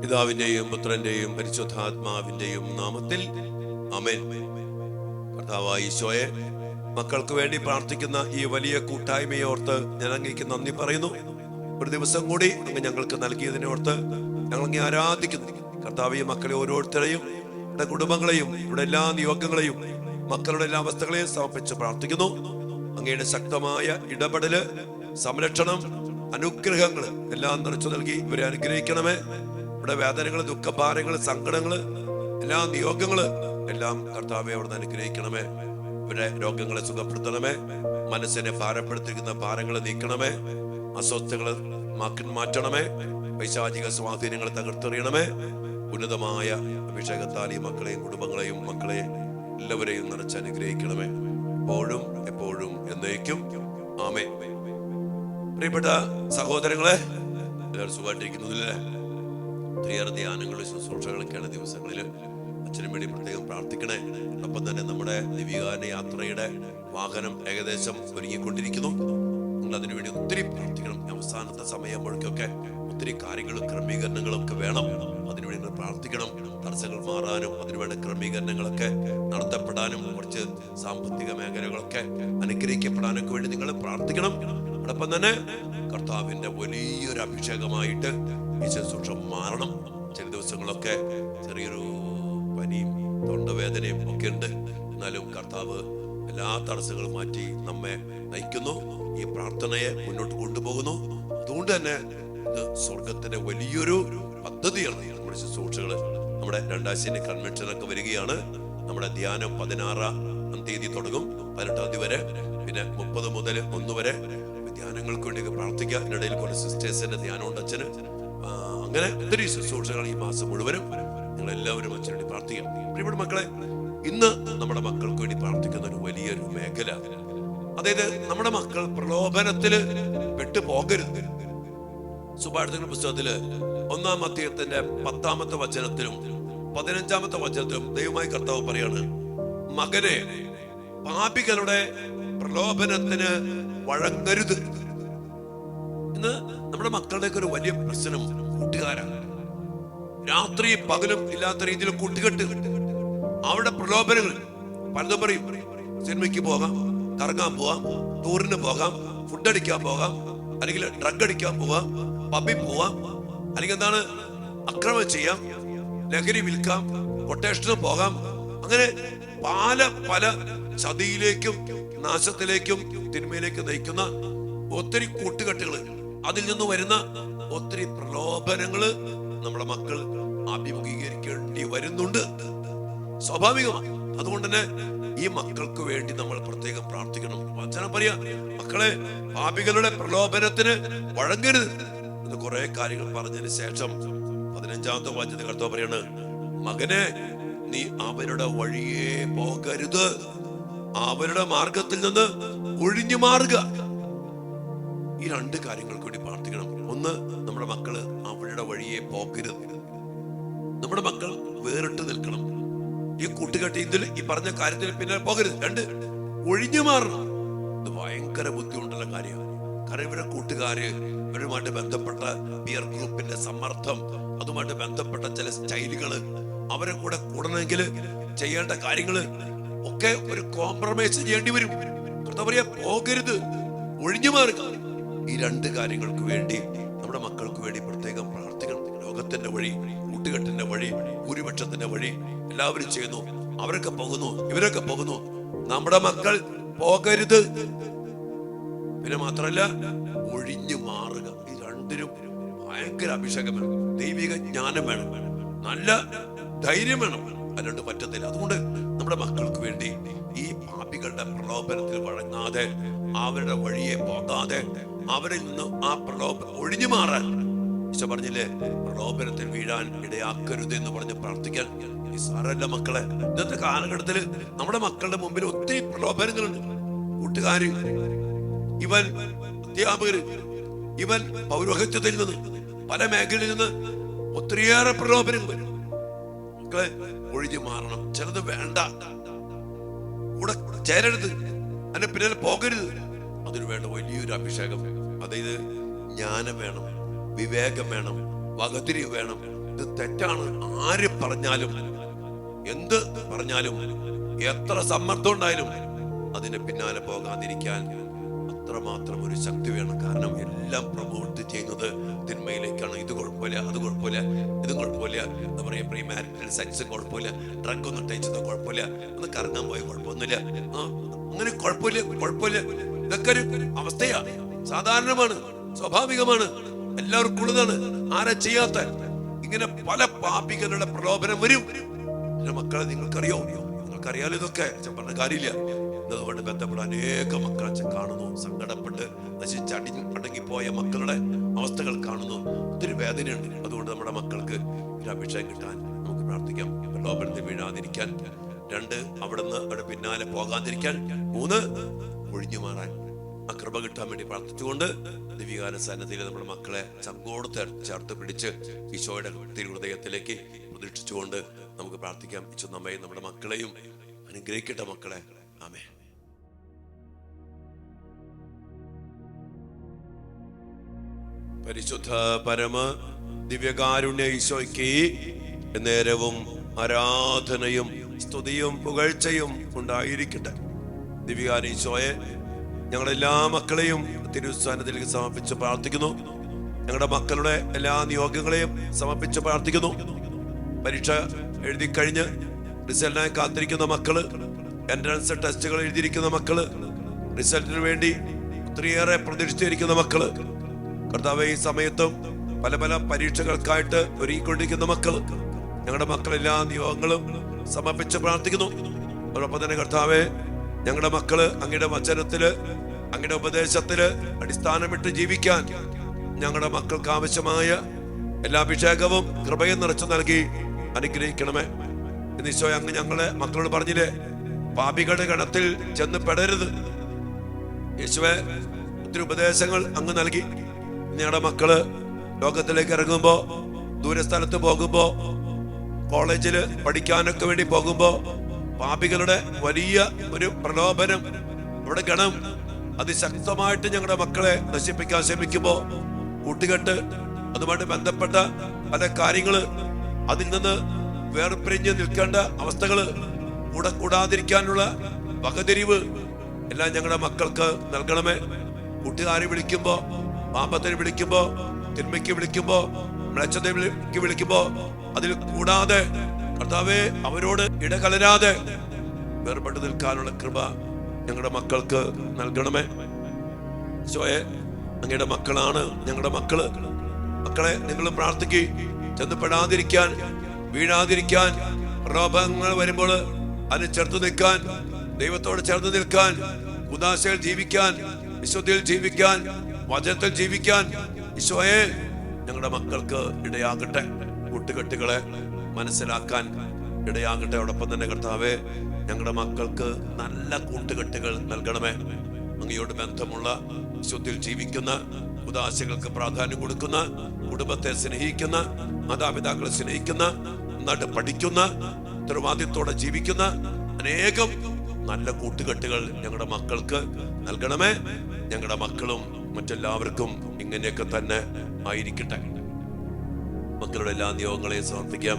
പിതാവിന്റെയും പുത്രന്റെയും പരിശുദ്ധാത്മാവിന്റെയും നാമത്തിൽ ആമേൻ. കർത്താവായ ഈശോയെ, മക്കൾക്ക് വേണ്ടി പ്രാർത്ഥിക്കുന്ന ഈ വലിയ കൂട്ടായ്മയെ ഓർത്ത് ഞാൻ അങ്ങേക്ക് നന്ദി പറയുന്നു. ഒരു ദിവസം കൂടി അങ്ങ് ഞങ്ങൾക്ക് നൽകിയതിനെ ഓർത്ത് ഞങ്ങൾ അങ്ങേ ആരാധിക്കുന്നു. കർത്താവ്, ഈ മക്കളെ ഓരോരുത്തരെയും, ഇവിടെ കുടുംബങ്ങളെയും, ഇവിടെ എല്ലാ നിയോഗങ്ങളെയും, മക്കളുടെ എല്ലാ അവസ്ഥകളെയും സമർപ്പിച്ച് പ്രാർത്ഥിക്കുന്നു. അങ്ങയുടെ ശക്തമായ ഇടപെടല്, സംരക്ഷണം, അനുഗ്രഹങ്ങള് എല്ലാം നിറച്ചു നൽകി ഇവരെ അനുഗ്രഹിക്കണമേ. ഇവിടെ വേദനകള്, ദുഃഖഭാരങ്ങള്, സങ്കടങ്ങള്, എല്ലാ നിയോഗങ്ങള് എല്ലാം കർത്താവെ അവിടുന്ന് അനുഗ്രഹിക്കണമേ. ഇവരെ രോഗങ്ങളെ സുഖപ്പെടുത്തണമേ. മനസ്സിനെ ഭാരപ്പെടുത്തിരിക്കുന്ന ഭാരങ്ങളെ നീക്കണമേ. അസ്വസ്ഥകള് മാറ്റണമേ. പൈശാചിക സ്വാധീനങ്ങളെ തകർത്തെറിയണമേ. ഉന്നതമായ അഭിഷേകത്താൽ ഈ മക്കളെയും കുടുംബങ്ങളെയും മക്കളെ എല്ലാവരെയും നിറച്ച് അനുഗ്രഹിക്കണമേ. എപ്പോഴും എപ്പോഴും എന്നേക്കും ആമേൻ. പ്രിയപ്പെട്ട സഹോദരങ്ങളെ, എല്ലാവരും സുഖമായിട്ടിരിക്കുന്നില്ലേ? ഒത്തിരിയേറെ ധ്യാനങ്ങളും ശുശ്രൂഷകളൊക്കെയാണ് ദിവസങ്ങളിൽ. അച്ഛനും വേണ്ടി പ്രത്യേകം പ്രാർത്ഥിക്കണേ. ഒപ്പം തന്നെ നമ്മുടെ ദിവ്യഗാന യാത്രയുടെ വാഹനം ഏകദേശം ഒരുങ്ങിക്കൊണ്ടിരിക്കുന്നു. നിങ്ങൾ അതിനുവേണ്ടി ഒത്തിരി പ്രാർത്ഥിക്കണം. അവസാനത്തെ സമയമ്പോഴേക്കൊക്കെ ഒത്തിരി കാര്യങ്ങളും ക്രമീകരണങ്ങളും ഒക്കെ വേണം. അതിനുവേണ്ടി നിങ്ങൾ പ്രാർത്ഥിക്കണം. തടസ്സങ്ങൾ മാറാനും അതിനുവേണ്ട ക്രമീകരണങ്ങളൊക്കെ നടത്തപ്പെടാനും കുറച്ച് സാമ്പത്തിക മേഖലകളൊക്കെ അനുഗ്രഹിക്കപ്പെടാനൊക്കെ വേണ്ടി നിങ്ങൾ പ്രാർത്ഥിക്കണം. അതോടൊപ്പം തന്നെ കർത്താവിന്റെ വലിയൊരു അഭിഷേകമായിട്ട് ഈ ശുശ്രൂഷ മാറണം. ചില ദിവസങ്ങളൊക്കെ ചെറിയൊരു പനിയും തൊണ്ടവേദനയും ഒക്കെ ഉണ്ട്. എന്നാലും കർത്താവ് എല്ലാ തടസ്സങ്ങളും മാറ്റി നമ്മെ നയിക്കുന്നു. ഈ പ്രാർത്ഥനയെ മുന്നോട്ട് കൊണ്ടുപോകുന്നു. അതുകൊണ്ട് തന്നെ ഇത് സ്വർഗത്തിന്റെ വലിയൊരു പദ്ധതിയാണ് നമ്മുടെ ശുശ്രൂഷകള്. നമ്മുടെ 2 കൺവെൻഷനൊക്കെ വരികയാണ്. നമ്മുടെ ധ്യാനം 16-ാം തീയതി തുടങ്ങും, 18-ാം തീയതി വരെ. പിന്നെ 30 മുതൽ 1 വരെ ധ്യാനങ്ങൾക്ക് വേണ്ടി പ്രാർത്ഥിക്കുക. ഇതിനിടയിൽ കുറേ സിസ്റ്റേഴ്സിന്റെ ധ്യാനമുണ്ട് അച്ഛന്. അങ്ങനെ ഒത്തിരി ശുശ്രൂഷകൾ ഈ മാസം മുഴുവനും നിങ്ങൾ എല്ലാവരും അച്ഛന് വേണ്ടി പ്രാർത്ഥിക്കാം. പ്രിയപ്പെട്ട മക്കളെ, ഇന്ന് നമ്മുടെ മക്കൾക്ക് വേണ്ടി പ്രാർത്ഥിക്കുന്ന ഒരു വലിയൊരു മേഖല, അതായത് നമ്മുടെ മക്കൾ പ്രലോഭനത്തില് പെട്ടുപോകരുത്. സുഭാഷിതങ്ങളുടെ പുസ്തകത്തില് 1-ാം അധ്യായത്തിന്റെ 10-ാമത്തെ വചനത്തിലും 15-ാമത്തെ വചനത്തിലും ദൈവമായ കർത്താവ് പറയാണ്, മകനെ, പാപികളുടെ പ്രലോഭനത്തിന് വഴങ്ങരുത്. ഇന്ന് നമ്മുടെ മക്കളുടെയൊക്കെ ഒരു വലിയ പ്രശ്നം കൂട്ടുകാരാണ്. രാത്രി പകലും ഇല്ലാത്ത രീതിയിൽ കൂട്ടുകെട്ട്, അവരുടെ പ്രലോഭനങ്ങൾ പലതും പറയും. സിനിമയ്ക്ക് പോകാം, കറങ്ങാൻ പോവാം, ടൂറിന് പോകാം, ഫുഡ് അടിക്കാൻ പോകാം, അല്ലെങ്കിൽ ഡ്രഗ് അടിക്കാൻ പോവാം, പബ്ബിൽ പോവാം, അല്ലെങ്കിൽ എന്താണ് അക്രമം ചെയ്യാം, ലഹരി വിൽക്കാം, കൊട്ടേഷന് പോകാം. അങ്ങനെ പല ചതിയിലേക്കും നാശത്തിലേക്കും തിന്മയിലേക്കും നയിക്കുന്ന ഒത്തിരി കൂട്ടുകെട്ടുകള്, അതിൽ നിന്ന് വരുന്ന ഒത്തിരി പ്രലോഭനങ്ങള് നമ്മുടെ മക്കൾ അഭിമുഖീകരിക്കേണ്ടി വരുന്നുണ്ട്. സ്വാഭാവികമാണ്. അതുകൊണ്ട് തന്നെ ഈ മക്കൾക്ക് വേണ്ടി നമ്മൾ പ്രത്യേകം പ്രാർത്ഥിക്കണം. വചനം പറയാ, മക്കളെ, പാപികളുടെ പ്രലോഭനത്തിന് വഴങ്ങരുത് എന്ന് കുറെ കാര്യങ്ങൾ പറഞ്ഞതിന് ശേഷം 15-ാമത്തെ വാക്യത്തിൽ കർത്താവ് പറയാണ്, മകനെ, നീ അവരുടെ വഴിയെ പോകരുത്, അവരുടെ മാർഗത്തിൽ നിന്ന് ഒഴിഞ്ഞു മാറുക. ഈ 2 കാര്യങ്ങൾക്ക് വേണ്ടി പ്രാർത്ഥിക്കണം. ഒന്ന്, നമ്മുടെ മക്കള് അവരുടെ വഴിയെ പോകരുത്. നമ്മുടെ മക്കൾ വേറിട്ട് നിൽക്കണം. ഈ കൂട്ടുകെട്ട് ഇതിൽ ഈ പറഞ്ഞ കാര്യത്തിന് പിന്നെ പോകരുത്. 2, ഒഴിഞ്ഞു മാറണം. ഇത് ഭയങ്കര ബുദ്ധിമുട്ടുള്ള കാര്യമാണ്. കാരണം ഇവരുടെ കൂട്ടുകാര്, ഇവരുമായിട്ട് ബന്ധപ്പെട്ട പിയർ ഗ്രൂപ്പിന്റെ സമ്മർദ്ദം, അതുമായിട്ട് ബന്ധപ്പെട്ട ചില സ്റ്റൈലുകള്, അവരെ കൂടെ കൂടണമെങ്കിൽ ചെയ്യേണ്ട കാര്യങ്ങള് ഒക്കെ ഒരു കോംപ്രമൈസ് ചെയ്യേണ്ടി വരും. കർത്താവ് പറയാ, പോകരുത്, ഒഴിഞ്ഞു മാറുക. ഈ 2 കാര്യങ്ങൾക്ക് വേണ്ടി നമ്മുടെ മക്കൾക്ക് വേണ്ടി പ്രത്യേകം പ്രാർത്ഥിക്കണം. ലോകത്തിന്റെ വഴി, കൂട്ടുകെട്ടിന്റെ വഴി, ഭൂരിപക്ഷത്തിന്റെ വഴി എല്ലാവരും ചെയ്യുന്നു. അവരൊക്കെ പോകുന്നു, ഇവരൊക്കെ പോകുന്നു. നമ്മുടെ മക്കൾ പോകരുത്. പിന്നെ മാത്രമല്ല, ഒഴിഞ്ഞു മാറുക. ഈ 2നും ഭയങ്കര അഭിഷേകം വേണം, ദൈവിക ജ്ഞാനം വേണം, നല്ല ധൈര്യം വേണം. അല്ലാണ്ട് പറ്റത്തില്ല. അതുകൊണ്ട് നമ്മുടെ മക്കൾക്ക് വേണ്ടി ഈ പാപികളുടെ പ്രലോഭനത്തിൽ വഴങ്ങാതെ, അവരുടെ വഴിയെ പോകാതെ, അവരിൽ നിന്ന് ആ പ്രലോഭനം ഒഴിഞ്ഞു മാറാൻ ഈശോ പറഞ്ഞില്ലേ, പ്രലോഭനത്തിൽ വീഴാൻ ഇടയാക്കരുത് എന്ന് പറഞ്ഞ് പ്രാർത്ഥിക്കാൻ. ഈ സാരല്ല മക്കളെ, ഇന്നത്തെ കാലഘട്ടത്തിൽ നമ്മുടെ മക്കളുടെ മുമ്പിൽ ഒത്തിരി പ്രലോഭനങ്ങളുണ്ട്. കൂട്ടുകാര്, ഇവൻ അധ്യാപകര്, ഇവൻ പൗരോഹിത്യത്തിൽ നിന്ന്, പല മേഖലയിൽ നിന്ന് ഒത്തിരിയേറെ പ്രലോഭനങ്ങൾ വരും. മക്കളെ, ഒഴിഞ്ഞു മാറണം. ചിലത് വേണ്ട, കൂടെ ചേരരുത്, അതിന്റെ പിന്നാലെ പോകരുത്. അതിന് വേണ്ട വലിയൊരു അഭിഷേകം, അതായത് ജ്ഞാനം വേണം, വിവേകം വേണം, വകതിരിവ് വേണം, ഇത് തെറ്റാണ്. ആര് പറഞ്ഞാലും, എന്ത് പറഞ്ഞാലും, എത്ര സമ്മർദ്ദം ഉണ്ടായാലും അതിന്റെ പിന്നാലെ പോകാതിരിക്കാൻ അത്രമാത്രം ഒരു ശക്തി വേണം. കാരണം എല്ലാം പ്രൊമോട്ട് ചെയ്യുന്നത് തിന്മയിലേക്കാണ്. ഇത് കുഴപ്പമില്ല, അത് കുഴപ്പമില്ല, ഇത് കുഴപ്പമില്ല, എന്താ പറയാ, പ്രീ മാരിറ്റൽ സെക്സ് കുഴപ്പമില്ല, ഡ്രഗ് ഒന്നും ടേച്ചത് കുഴപ്പമില്ല, ഒന്ന് കറങ്ങാൻ പോയ കുഴപ്പമൊന്നുമില്ല, അങ്ങനെ കുഴപ്പമില്ല, കുഴപ്പമില്ല. ഇതൊക്കെ ഒരു അവസ്ഥയാ, സാധാരണമാണ്, സ്വാഭാവികമാണ്, എല്ലാവർക്കും ഉള്ളതാണ്. ആരാ ചെയ്യാത്ത? ഇങ്ങനെ പല പാപികളുടെ പ്രലോഭനം വരും. മക്കളെ നിങ്ങൾക്കറിയോ? നിങ്ങൾക്കറിയാലോ ഇതൊക്കെ, പറഞ്ഞ കാര്യമില്ല. അതുകൊണ്ട് ബന്ധപ്പെട്ട അനേക മക്കൾ അച്ഛൻ കാണുന്നു, സങ്കടപ്പെട്ട് അടങ്ങിപ്പോയ മക്കളുടെ അവസ്ഥകൾ കാണുന്നു. ഒത്തിരി വേദനയുണ്ട്. അതുകൊണ്ട് നമ്മുടെ മക്കൾക്ക് ഒരു അഭിഷേകം കിട്ടാൻ നമുക്ക് പ്രാർത്ഥിക്കാം. പ്രലോഭനത്തിൽ വീഴാതിരിക്കാൻ, 2 അവിടെ പിന്നാലെ പോകാതിരിക്കാൻ, 3 ഒഴിഞ്ഞു മാറാൻ ആ കൃപ കിട്ടാൻ വേണ്ടി പ്രാർത്ഥിച്ചുകൊണ്ട് ദിവ്യകാല സന്നദ്ധിയിൽ നമ്മുടെ മക്കളെ ചങ്കോട് ചേർത്ത് പിടിച്ച് ഈശോയുടെ തിരുഹൃദയത്തിലേക്ക് പ്രതീക്ഷിച്ചുകൊണ്ട് നമുക്ക് പ്രാർത്ഥിക്കാം. ഈശോ നമ്മയും നമ്മുടെ മക്കളെയും അനുഗ്രഹിക്കട്ടെ. മക്കളെ, ആമേൻ. പരിശുദ്ധ പരമ ദിവ്യകാരുണ്യ ഈശോയ്ക്ക് നേരവും ആരാധനയും സ്തുതിയും പുകഴ്ചയും ഉണ്ടായിരിക്കട്ടെ. ദിവ്യകാരുണ്യ ഈശോയെ, ഞങ്ങളെല്ലാ മക്കളെയും തിരുസ്ഥാനത്തിലേക്ക് സമർപ്പിച്ച് പ്രാർത്ഥിക്കുന്നു. ഞങ്ങളുടെ മക്കളുടെ എല്ലാ നിയോഗങ്ങളെയും സമർപ്പിച്ച് പ്രാർത്ഥിക്കുന്നു. പരീക്ഷ എഴുതി കഴിഞ്ഞ് റിസൾട്ടിനായി കാത്തിരിക്കുന്ന മക്കള്, എൻട്രൻസ് ടെസ്റ്റുകൾ എഴുതിയിരിക്കുന്ന മക്കള്, റിസൾട്ടിന് വേണ്ടി ഒത്തിരിയേറെ പ്രതീക്ഷിച്ചിരിക്കുന്ന മക്കള്, കർത്താവേ, ഈ സമയത്തും പല പല പരീക്ഷകൾക്കായിട്ട് ഒരുങ്ങിക്കൊണ്ടിരിക്കുന്ന മക്കള്, ഞങ്ങളുടെ മക്കളെല്ലാ നിയോഗങ്ങളും സമർപ്പിച്ച് പ്രാർത്ഥിക്കുന്നു. അതോടൊപ്പം തന്നെ കർത്താവേ, ഞങ്ങളുടെ മക്കള് അങ്ങയുടെ വചനത്തില്, അങ്ങയുടെ ഉപദേശത്തില് അടിസ്ഥാനമിട്ട് ജീവിക്കാൻ ഞങ്ങളുടെ മക്കൾക്ക് ആവശ്യമായ എല്ലാ അഭിഷേകവും കൃപയും നിറച്ചു നൽകി അനുഗ്രഹിക്കണമേ. ഈശോ, അങ്ങ് ഞങ്ങളെ മക്കളോട് പറഞ്ഞില്ലേ, പാപികളുടെ ഗണത്തിൽ ചെന്ന് പെടരുത്. യേശുവേ, ഒത്തിരി ഉപദേശങ്ങൾ അങ്ങ് നൽകി. ഞങ്ങളുടെ മക്കള് ലോകത്തിലേക്ക് ഇറങ്ങുമ്പോ, ദൂരസ്ഥലത്ത് പോകുമ്പോ, കോളേജില് പഠിക്കാനൊക്കെ വേണ്ടി പോകുമ്പോ, പാപികളുടെ വലിയ ഒരു പ്രലോഭനം, അവിടെ ഗണം അതിശക്തമായിട്ട് ഞങ്ങളുടെ മക്കളെ നശിപ്പിക്കാൻ ശ്രമിക്കുമ്പോ, കൂട്ടുകെട്ട്, അതുമായിട്ട് ബന്ധപ്പെട്ട പല കാര്യങ്ങള്, അതിൽ നിന്ന് വേർപിരിഞ്ഞ് നിൽക്കേണ്ട അവസ്ഥകള്, കൂടാതിരിക്കാനുള്ള വകതിരിവ് എല്ലാം ഞങ്ങളുടെ മക്കൾക്ക് നൽകണമേ. കൂട്ടുകാരെ വിളിക്കുമ്പോ, പാപത്തിന് വിളിക്കുമ്പോ, തിന്മയ്ക്ക് വിളിക്കുമ്പോ, മ്ലേച്ഛതയ്ക്ക് വിളിക്കുമ്പോ അതിൽ കൂടാതെ കർത്താവേ, അവരോട് ഇടകലരാതെ വേർപെട്ട് നിൽക്കാനുള്ള കൃപ ഞങ്ങളുടെ മക്കൾക്ക് നൽകണമേ. ഈശോയെ, അങ്ങയുടെ മക്കളാണ് ഞങ്ങളുടെ മക്കള്. മക്കളെ നിങ്ങൾ പ്രാർത്ഥിക്ക്, ചെന്നപ്പെടാതിരിക്കാൻ, വീഴാതിരിക്കാൻ, പ്രലോഭങ്ങൾ വരുമ്പോൾ അതിന് ചേർത്ത് നിൽക്കാൻ, ദൈവത്തോട് ചേർത്ത് നിൽക്കാൻ, ഉദാശയിൽ ജീവിക്കാൻ, വിശുദ്ധിയിൽ ജീവിക്കാൻ, വചനത്തിൽ ജീവിക്കാൻ ഈശോയെ ഞങ്ങളുടെ മക്കൾക്ക് ഇടയാകട്ടെ. കൂട്ടുകെട്ടുകളെ മനസ്സിലാക്കാൻ ഇടയാകട്ടെ. അതോടൊപ്പം തന്നെ കർത്താവേ, ഞങ്ങളുടെ മക്കൾക്ക് നല്ല കൂട്ടുകെട്ടുകൾ നൽകണമേ. അങ്ങയോട് ബന്ധമുള്ള, വിശുദ്ധിയിൽ ജീവിക്കുന്ന, ഉദാശകൾക്ക് പ്രാധാന്യം കൊടുക്കുന്ന, കുടുംബത്തെ സ്നേഹിക്കുന്ന, മാതാപിതാക്കളെ സ്നേഹിക്കുന്ന, നന്നായിട്ട് പഠിക്കുന്ന, ഉത്തരവാദിത്തോടെ ജീവിക്കുന്ന അനേകം നല്ല കൂട്ടുകെട്ടുകൾ ഞങ്ങളുടെ മക്കൾക്ക് നൽകണമേ. ഞങ്ങളുടെ മക്കളും മറ്റെല്ലാവർക്കും ഇങ്ങനെയൊക്കെ തന്നെ ആയിരിക്കട്ടെ. മക്കളുടെ എല്ലാ നിയോഗങ്ങളെയും സമർപ്പിക്കാം.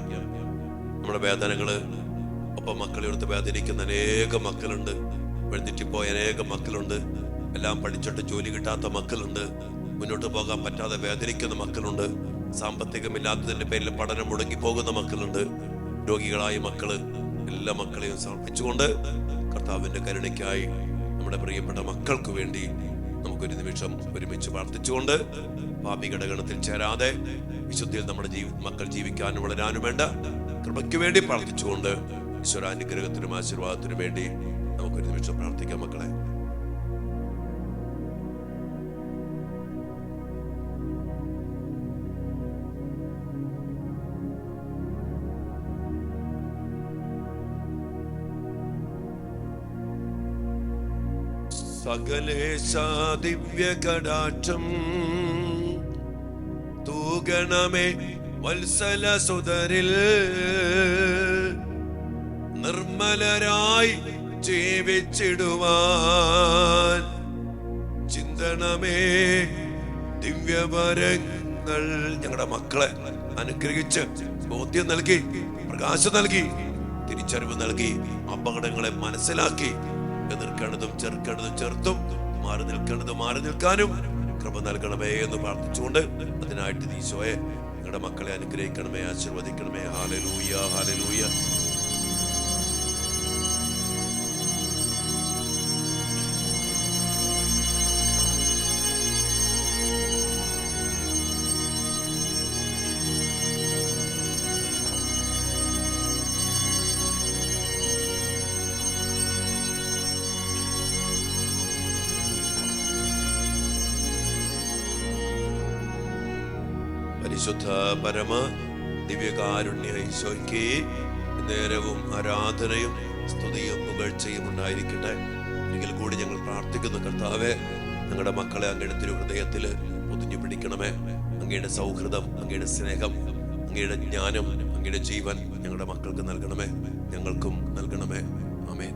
നമ്മുടെ വേദനകള്, ഒപ്പം മക്കളെടുത്ത് വേദനിക്കുന്ന അനേകം മക്കളുണ്ട്, എഴുന്നേറ്റിപ്പോയ അനേകം മക്കളുണ്ട്, എല്ലാം പഠിച്ചിട്ട് ജോലി കിട്ടാത്ത മക്കളുണ്ട്, മുന്നോട്ട് പോകാൻ പറ്റാതെ വേദനിക്കുന്ന മക്കളുണ്ട്, സാമ്പത്തികമില്ലാത്തതിന്റെ പേരിൽ പഠനം മുടങ്ങിപ്പോകുന്ന മക്കളുണ്ട്, രോഗികളായ മക്കള്, എല്ലാ മക്കളെയും സമർപ്പിച്ചുകൊണ്ട് കർത്താവിന്റെ കരുണയ്ക്കായി നമ്മുടെ പ്രിയപ്പെട്ട മക്കൾക്ക് വേണ്ടി നമുക്കൊരു നിമിഷം ഒരുമിച്ച് പ്രാർത്ഥിച്ചുകൊണ്ട് പാപികളുടെ ഗണത്തിൽ ചേരാതെ വിശുദ്ധിയിൽ നമ്മുടെ മക്കൾ ജീവിക്കാനും വളരാനും വേണ്ട കൃപയ്ക്ക് വേണ്ടി പ്രാർത്ഥിച്ചുകൊണ്ട് ഈശ്വരാനുഗ്രഹത്തിനും ആശീർവാദത്തിനും വേണ്ടി നമുക്കൊരു നിമിഷം പ്രാർത്ഥിക്കാം. മക്കളെ, സകലേശ ദിവ്യകടാക്ഷം തൂഗണമേ വത്സല സുതരിൽ, നിർമ്മലരായി ജീവിച്ചിടുവാൻ ചിന്തണമേ ദിവ്യവരങ്ങൾ ഞങ്ങൾ ഞങ്ങളുടെ മക്കളെ അനുഗ്രഹിച്ച് ബോധ്യം നൽകി, പ്രകാശം നൽകി, തിരിച്ചറിവ് നൽകി, അപകടങ്ങളെ മനസ്സിലാക്കി, എതിർക്കേണ്ടതും ചെറുക്കേണ്ടതും ചെറുത്തും മാറി നിൽക്കേണ്ടതും മാറി നിൽക്കാനും കൃപ നൽകണമേ എന്ന് പ്രാർത്ഥിച്ചുകൊണ്ട്, അതിനായിട്ട് ഈശോയെ ഞങ്ങളുടെ മക്കളെ അനുഗ്രഹിക്കണമേ, ആശീർവദിക്കണമേ. Hallelujah, hallelujah. പരിശുദ്ധ പരമ ദിവ്യകാരുണ്യ ഈശോയ്ക്ക് നേരവും ആരാധനയും സ്തുതിയും പുകഴ്ചയും ഉണ്ടായിരിക്കട്ടെ. ഒരിക്കൽ കൂടി ഞങ്ങൾ പ്രാർത്ഥിക്കുന്നു, കർത്താവേ, ഞങ്ങളുടെ മക്കളെ അങ്ങയുടെ തിരുഹൃദയത്തിൽ പൊതിഞ്ഞു പിടിക്കണമേ. അങ്ങയുടെ സൗഹൃദം, അങ്ങയുടെ സ്നേഹം, അങ്ങയുടെ ജ്ഞാനം, അങ്ങയുടെ ജീവൻ ഞങ്ങളുടെ മക്കൾക്ക് നൽകണമേ, ഞങ്ങൾക്കും നൽകണമേ. ആമേൻ.